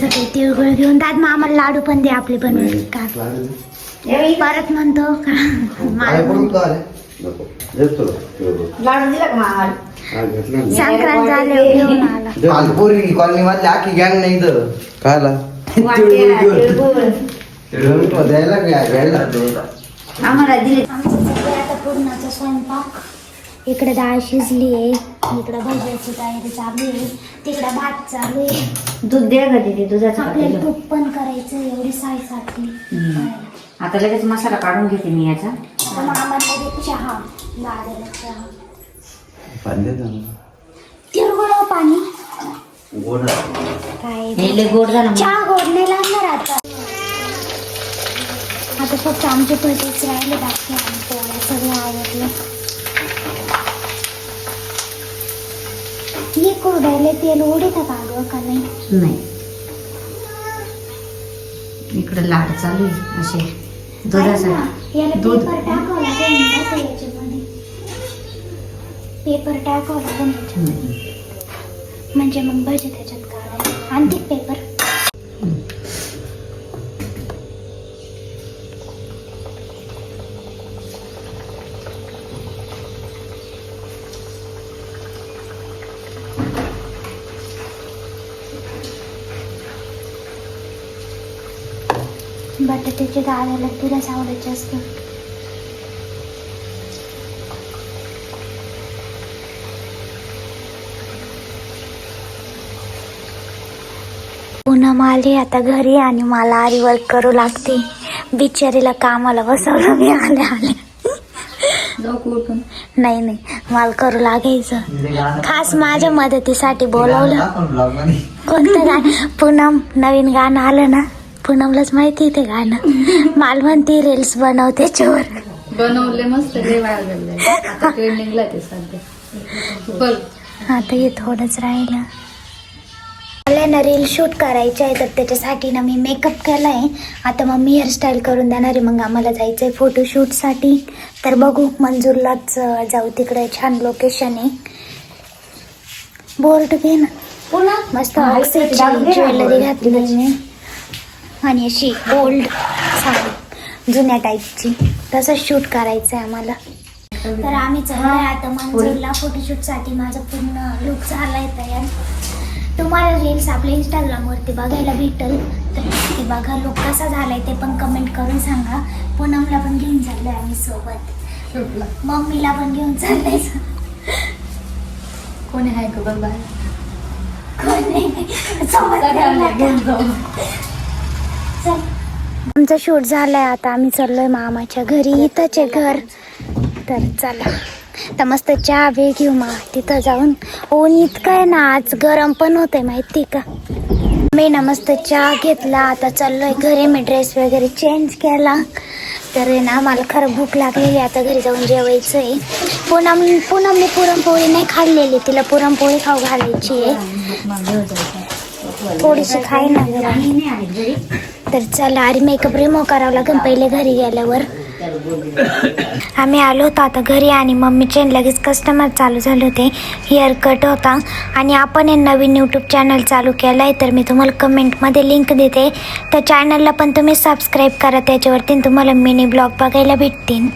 सगळे तिळगुळ घेऊन दाद मग आम्हाला लाडू पण दे आपले बनवून का परत म्हणतो का लाडू दिला का मामाला? संक्रांत झाले घेऊन आला पालपुरी कॉलनी मधली आखी गँग नाही तर कायला वाटेला तिळगुळ. द्यायला घ्यायला आम्हाला दिले. आता पूर्णाचा स्वयंपाक इकडे डाळ शिजली आहे, इकडे भज्याची तयारी चालू आहे, तिकडे भात चालू आहे. दूध दे का तिथे दुधाचं आपल्याला पातेलं. तूप पण करायचं एवढी साईसाठी. आता लगेच मसाला काढून घेते मी याचा. मामाला चहा दादाला चहा पाणी तिळगुळ पाणी गोड काय हे लय गोड झालं. चहा गोड नाही लागणार आता. आता फक्त आमचे भजीच राहिले बाकी आणि पोळ्या सगळं आवडलं. हे कुरडायला तेल उडीत का गं का नाही? नाही इकडे लाड चालू आहे असे दुधाचा. याला दूध. पेपर टाकावं लागेल ना आता याच्यामध्ये. पेपर टाकावं लागेल याच्यामध्ये. म्हणजे मग भजी त्याच्यात काढायला आणखी पेपर. बटाट्याचे दादाला तुलाच आवडायचे असतं. पुन्हा आली आता घरी आणि मला आरी वर्क करू लागते. बिचारीला कामाला बसवलं मी आले नाही नाही मला करू लागायचं. खास माझ्या मदतीसाठी बोलवलं. कोणतं गाणं? पूनम नवीन गाणं आलं ना, पूनमलाच माहिती ते गाणं. मला म्हणते रील्स बनव त्याच्यावर. बनवले मस्त लय वाढलं ट्रेंडिंगला ते सध्या. बघ आता हे थोडंच राहिलं. मला ना रील शूट करायचं आहे तर त्याच्यासाठी ना मी मेकअप केला आहे. आता मम्मी हेअरस्टाईल करून देणार आहे. मग आम्हाला जायचं आहे फोटोशूटसाठी. तर बघू मंजूरलाच जाऊ, तिकडे छान लोकेशन आहे. बोर्ड घे ना पुन्हा. मस्त ऑक्सिजन ज्वेलरी घातली मी आणि अशी ओल्ड साडी जुन्या टाईपची. तसंच शूट करायचं आहे आम्हाला. तर आम्ही चाललोय आता मंजूरला फोटोशूटसाठी. माझा पूर्ण लुक झालाय तयार. तुम्हाला रील्स आपल्या इंस्टाग्रामवरती बघायला भेटेल. तर ते बघा लुक कसा झालाय ते पण कमेंट करून सांगा. पूनमला पण घेऊन चाललोय आम्ही सोबत. मम्मीला पण घेऊन चाललंय. कोणी आहे का बघ बाहेर? कोण नाही सोबत घेऊन जाऊ. चल आमचं शूट झालंय आता आम्ही चाललोय मामाच्या घरी. इथंच आहे घर. तर चला तर मस्त चहा बे घेऊ मग तिथं जाऊन. ऊन इतकं आहे ना आज, गरम पण होतंय माहिती का. मी ना मस्त चहा घेतला. आता चाललोय घरी. मी ड्रेस वगैरे चेंज केला. तर आहे ना मला खरं भूक लागलेली. आता घरी जाऊन जेवायचं आहे. पूनमने पुरणपोळी नाही खाल्लेली. तिला पुरणपोळी खाऊ घालायची आहे. थोडीशी खाई ना घरी. तर चला अरे मेकअप रिमूव्ह करावं लागेल पहिले घरी गेल्यावर. आम्ही आलो होतो आता घरी आणि मम्मीचे लगेच कस्टमर चालू झाले होते. हेअर कट होता आणि आपण एक नवीन यूट्यूब चॅनल चालू केला आहे. तर मी तुम्हाला कमेंटमध्ये लिंक देते. त्या चॅनलला पण तुम्ही सबस्क्राईब करा. त्याच्यावरती तुम्हाला मिनी ब्लॉग बघायला भेटतील.